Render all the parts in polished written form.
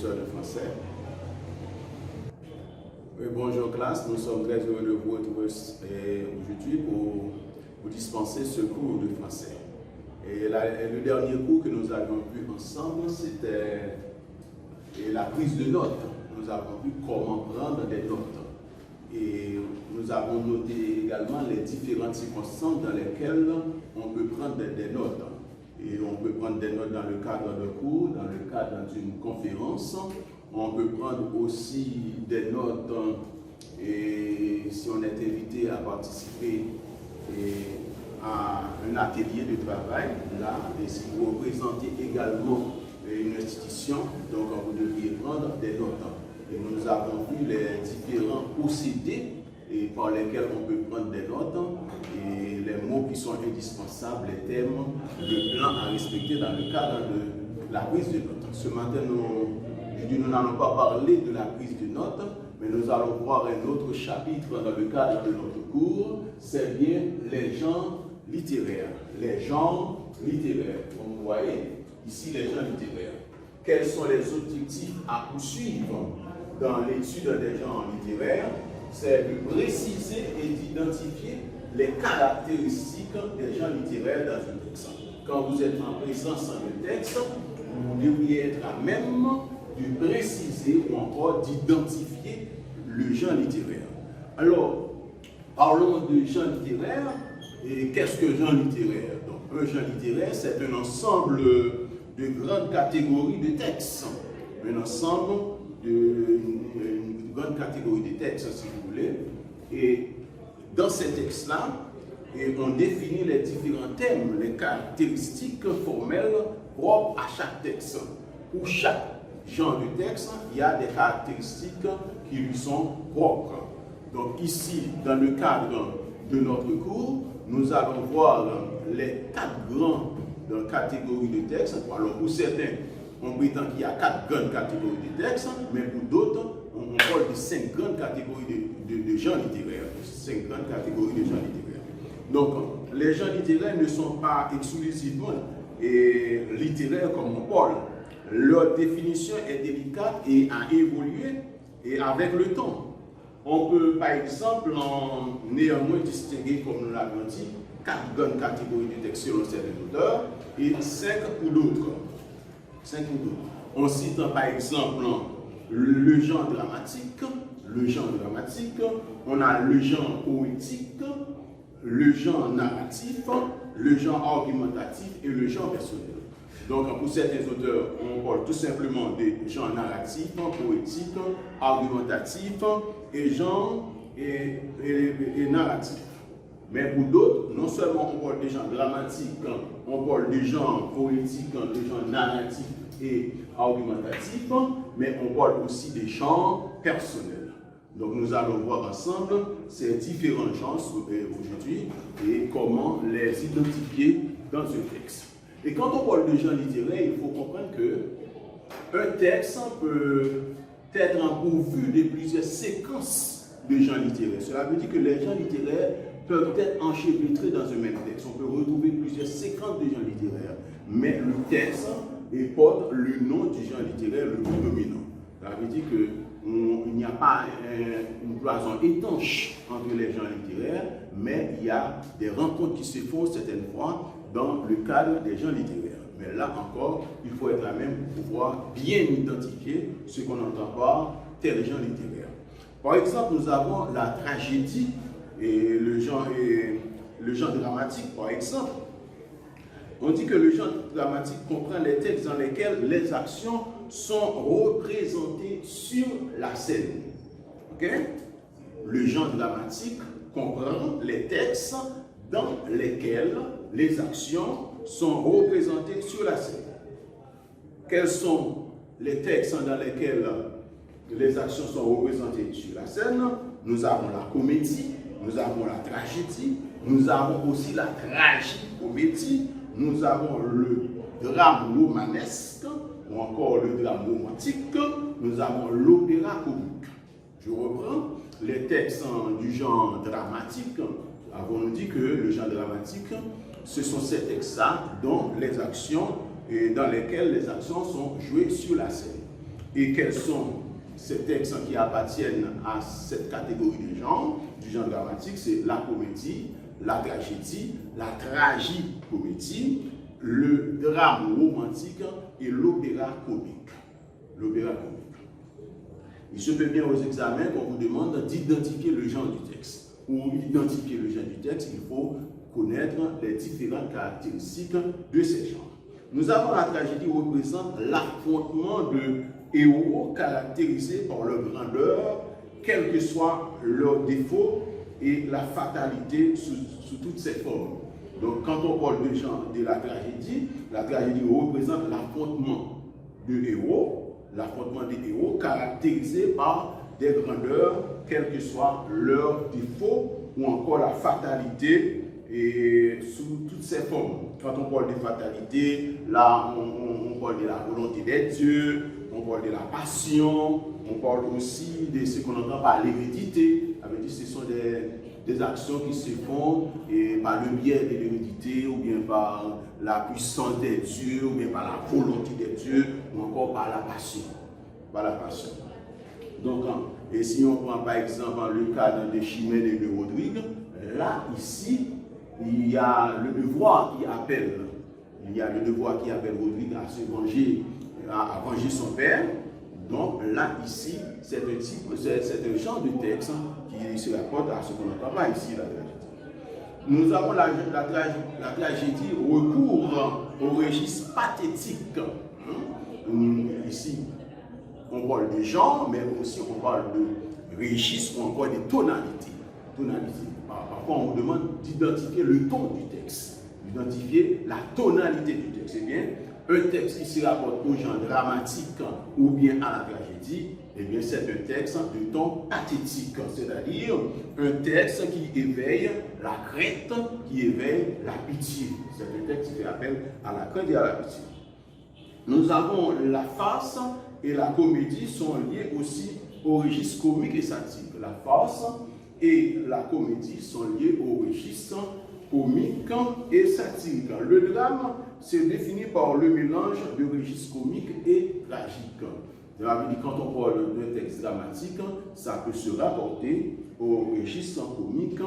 professeur de français. Oui, bonjour classe, nous sommes très heureux de vous retrouver aujourd'hui pour dispenser ce cours de français. Et le dernier cours que nous avions vu ensemble, c'était la prise de notes. Nous avons vu comment prendre des notes. Et nous avons noté également les différentes circonstances dans lesquelles on peut prendre des notes. Et on peut prendre des notes dans le cadre de cours, dans le cadre d'une conférence. On peut prendre aussi des notes et si on est invité à participer à un atelier de travail, là, et si vous représentez également une institution, donc vous devriez prendre des notes. Et nous avons vu les différents procédés par lesquels on peut prendre des notes et les mots qui sont indispensables, les thèmes, le plan à respecter dans le cadre de la prise de notes. Ce matin, nous n'allons pas parler de la prise de notes, mais nous allons voir un autre chapitre dans le cadre de notre cours, c'est bien les genres littéraires. Les genres littéraires. Comme vous voyez, ici les genres littéraires. Quels sont les objectifs à poursuivre dans l'étude des genres littéraires? C'est de préciser et d'identifier les caractéristiques des genres littéraires dans un texte. Quand vous êtes en présence d'un texte, vous devriez être à même de préciser ou encore d'identifier le genre littéraire. Alors, parlons de genre littéraire. Et qu'est-ce que genre littéraire? Donc, un genre littéraire, c'est un ensemble de grandes catégories de textes. Un ensemble une grande catégorie de textes, si vous voulez. Et dans ces textes-là, on définit les différents thèmes, les caractéristiques formelles propres à chaque texte. Pour chaque genre de texte, il y a des caractéristiques qui lui sont propres. Donc ici, dans le cadre de notre cours, nous allons voir les 4 grandes catégories de textes. Alors pour certains, on prétend qu'il y a 4 grandes catégories de textes, mais pour d'autres, on parle de 5 grandes catégories de genres littéraires. 5 grandes catégories de genres littéraires. Donc, les genres littéraires ne sont pas exclusivement littéraires comme on parle. Leur définition est délicate et a évolué avec le temps. On peut, par exemple, néanmoins distinguer, comme nous l'avons dit, 4 grandes catégories de textes selon certains auteurs et 5 pour d'autres. On cite par exemple le genre dramatique, on a le genre poétique, le genre narratif, le genre argumentatif et le genre personnel. Donc pour certains auteurs, on parle tout simplement des genres narratifs, poétiques, argumentatifs et genre et narratifs. Mais pour d'autres, non seulement on parle des genres dramatiques, on parle des genres poétiques, des genres narratifs et argumentatifs, mais on parle aussi des genres personnels. Donc nous allons voir ensemble ces différents genres aujourd'hui et comment les identifier dans un texte. Et quand on parle de genre littéraire, il faut comprendre qu'un texte peut être pourvu de plusieurs séquences de genres littéraires. Cela veut dire que les genres littéraires peuvent être enchevêtrés dans un même texte. On peut retrouver plusieurs séquences de genres littéraires, mais le texte porte le nom du genre littéraire le plus dominant. Ça veut dire qu'il n'y a pas une cloison étanche entre les genres littéraires, mais il y a des rencontres qui se font certaines fois dans le cadre des genres littéraires. Mais là encore, il faut être là même pour pouvoir bien identifier ce qu'on entend par tel genre littéraire. Par exemple, nous avons la tragédie et le genre dramatique, par exemple. On dit que le genre dramatique comprend les textes dans lesquels les actions sont représentées sur la scène. Okay? Le genre dramatique comprend les textes dans lesquels les actions sont représentées sur la scène. Quels sont les textes dans lesquels les actions sont représentées sur la scène? Nous avons la comédie, nous avons la tragédie, nous avons aussi la tragicomédie, nous avons le drame romanesque ou encore le drame romantique, nous avons l'opéra comique. Je reprends les textes du genre dramatique. Avons dit que le genre dramatique, ce sont ces textes-là dont les actions et dans lesquels les actions sont jouées sur la scène. et quels sont ces textes qui appartiennent à cette catégorie de genre, du genre dramatique, c'est la comédie, la tragédie, la tragicomédie, le drame romantique et l'opéra comique. L'opéra comique. Il se peut bien aux examens qu'on vous demande d'identifier le genre du texte. Pour identifier le genre du texte, il faut connaître les différentes caractéristiques de ces genres. Nous avons la tragédie qui représente l'affrontement de héros caractérisés par leur grandeur, quels que soient leurs défauts et la fatalité sous toutes ses formes. Donc quand on parle de genre de la tragédie représente l'affrontement des héros caractérisés par des grandeurs, quels que soient leurs défauts ou encore la fatalité et sous toutes ses formes. Quand on parle de fatalité, là on parle de la volonté des dieux, on parle de la passion, on parle aussi de ce qu'on entend par l'hérédité. Ce sont des actions qui se font et par le biais de l'hérédité ou bien par la puissance des dieux ou bien par la volonté des dieux ou encore par la passion. Donc, et si on prend par exemple le cas de Chimène et de Rodrigue, là, ici, il y a le devoir qui appelle Rodrigue à se venger, à venger son père. Donc là, ici, c'est un genre de texte qui se rapporte à ce qu'on entend là, ici, la tragédie. Nous avons la tragédie recourt au registre pathétique. Ici, on parle de genre, mais aussi on parle de registre ou encore de tonalité. Parfois, on vous demande d'identifier le ton du texte, d'identifier la tonalité du texte. Eh bien, un texte qui se rapporte au genre dramatique ou bien à la tragédie, eh bien, c'est un texte de ton pathétique, c'est-à-dire un texte qui éveille la crainte, qui éveille la pitié. C'est un texte qui fait appel à la crainte et à la pitié. Nous avons la farce et la comédie sont liés aussi au registre comique et satirique. La farce et la comédie sont liés au registre comique et satirique. Le drame se définit par le mélange de registres comiques et tragiques. Quand on parle d'un texte dramatique, ça peut se rapporter au registre comique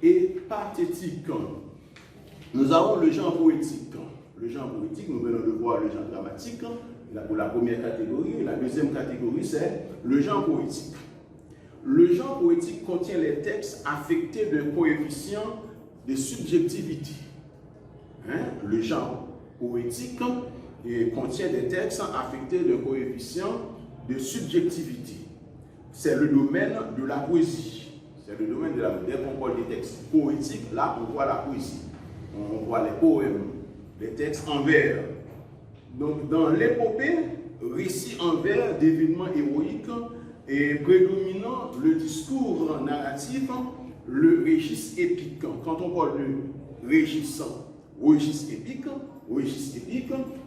et pathétique. Nous avons le genre poétique. Le genre poétique, nous venons de voir le genre dramatique pour la première catégorie. La deuxième catégorie, c'est le genre poétique. Le genre poétique contient les textes affectés d'un coefficient de subjectivité. Le genre poétique contient des textes affectés d'un coefficient de subjectivité. C'est le domaine de la poésie. C'est le domaine de la poésie. Dès qu'on parle des textes poétiques, là, on voit la poésie. On voit les poèmes, les textes en vers. Donc, dans l'épopée, récit en vers d'événements héroïques et prédominant le discours narratif, le registre épique. Quand on parle de registre épique,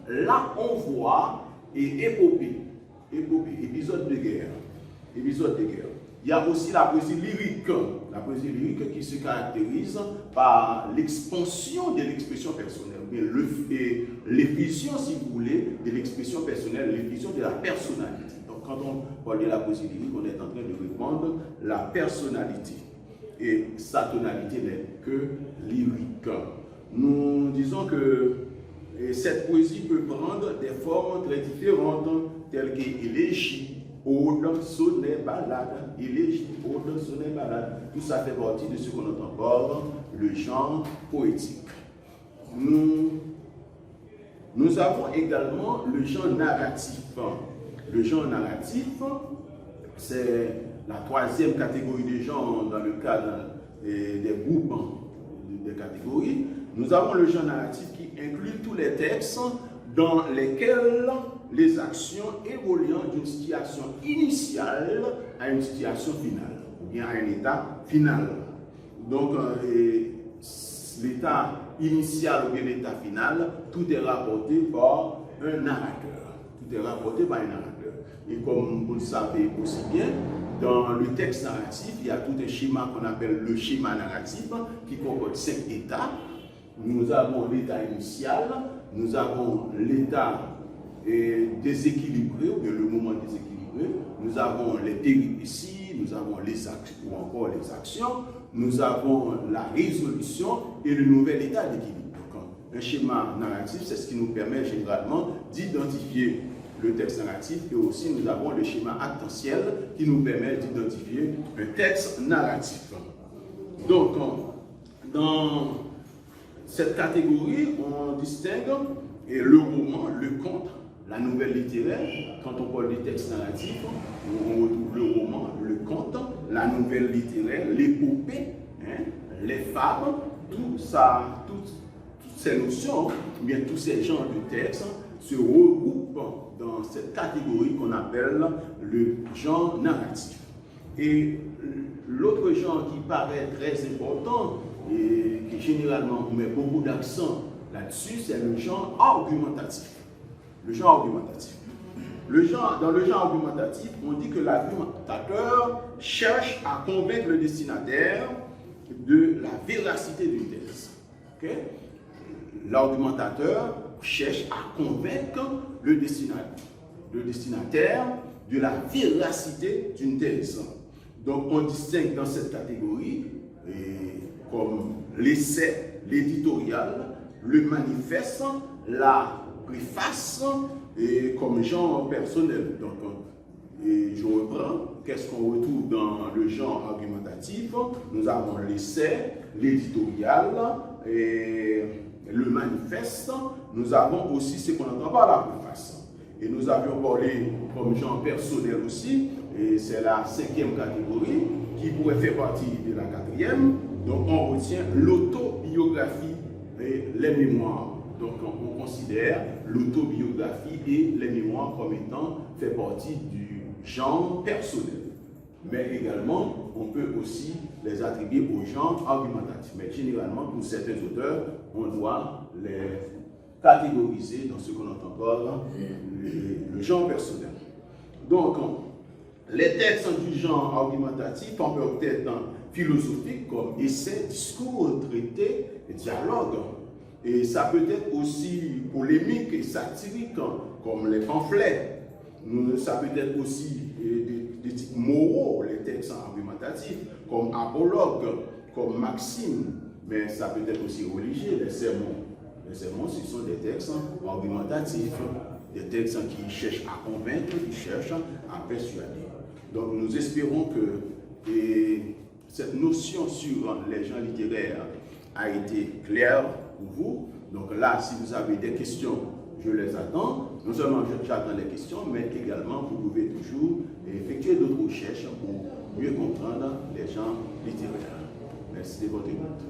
là on voit épopée, épisode de guerre. Il y a aussi la poésie lyrique qui se caractérise par l'expansion de l'expression personnelle, bien l'effusion, si vous voulez, de l'expression personnelle, l'effusion de la personnalité. Donc quand on parle de la poésie lyrique, on est en train de répandre la personnalité. Et sa tonalité n'est que lyrique. Nous disons que cette poésie peut prendre des formes très différentes, telles qu'élégie, ode, sonnet, ballade, élégie, ode, sonnet, ballade. Tout ça fait partie de ce qu'on entend par le genre poétique. Nous avons également le genre narratif. Le genre narratif, c'est la troisième catégorie de genre dans le cadre des groupes de catégories. Nous avons le genre narratif qui inclut tous les textes dans lesquels les actions évoluant d'une situation initiale à une situation finale, ou bien à un état final. Donc, l'état initial ou bien l'état final, tout est rapporté par un narrateur. Et comme vous le savez aussi bien, dans le texte narratif, il y a tout un schéma qu'on appelle le schéma narratif qui comporte 5 états. Nous avons l'état initial, nous avons l'état déséquilibré, ou bien le moment déséquilibré. avons les péripéties, nous avons les actions ou encore les actions, nous avons la résolution et le nouvel état d'équilibre. Donc, un schéma narratif, c'est ce qui nous permet généralement d'identifier le texte narratif, et aussi nous avons le schéma actentiel qui nous permet d'identifier un texte narratif. Donc, dans cette catégorie, on distingue le roman, le conte, la nouvelle littéraire. Quand on parle des textes narratifs, on retrouve le roman, le conte, la nouvelle littéraire, l'épopée, les fables, toutes ces notions, ou bien tous ces genres de textes se regroupent dans cette catégorie qu'on appelle le genre narratif. Et l'autre genre qui paraît très important et qui généralement met beaucoup d'accent là-dessus, c'est le genre argumentatif. Le genre argumentatif. Dans le genre argumentatif, on dit que l'argumentateur cherche à convaincre le destinataire de la véracité du texte. Okay? L'argumentateur cherche à convaincre le destinataire de la véracité d'une thèse. Donc on distingue dans cette catégorie comme l'essai, l'éditorial, le manifeste, la préface et comme genre personnel. Donc je reprends, qu'est-ce qu'on retrouve dans le genre argumentatif? Nous avons l'essai, l'éditorial et le manifeste. Nous avons aussi ce qu'on entend par la préface. Et nous avions parlé comme genre personnel aussi, et c'est la 5e catégorie qui pourrait faire partie de la 4e. Donc on retient l'autobiographie et les mémoires. Donc on considère l'autobiographie et les mémoires comme étant fait partie du genre personnel. Mais également, on peut aussi les attribuer au genre argumentatif. Mais généralement, pour certains auteurs, on doit les catégoriser dans ce qu'on entend par le genre personnel. Donc, les textes du genre argumentatif en peuvent être philosophiques comme essais, discours, traités, dialogues. Et ça peut être aussi polémique et satirique comme les pamphlets. Ça peut être aussi des types moraux, les textes argumentatifs, comme apologue, comme maxime. Mais ça peut être aussi religieux, les sermons. Les sermons, ce sont des textes argumentatifs, des textes qui cherchent à convaincre, qui cherchent à persuader. Donc nous espérons que cette notion sur les genres littéraires a été claire pour vous. Donc là, si vous avez des questions, je les attends. Non seulement j'attends les questions, mais également vous pouvez toujours effectuer d'autres recherches pour mieux comprendre les genres littéraires. Merci de votre écoute.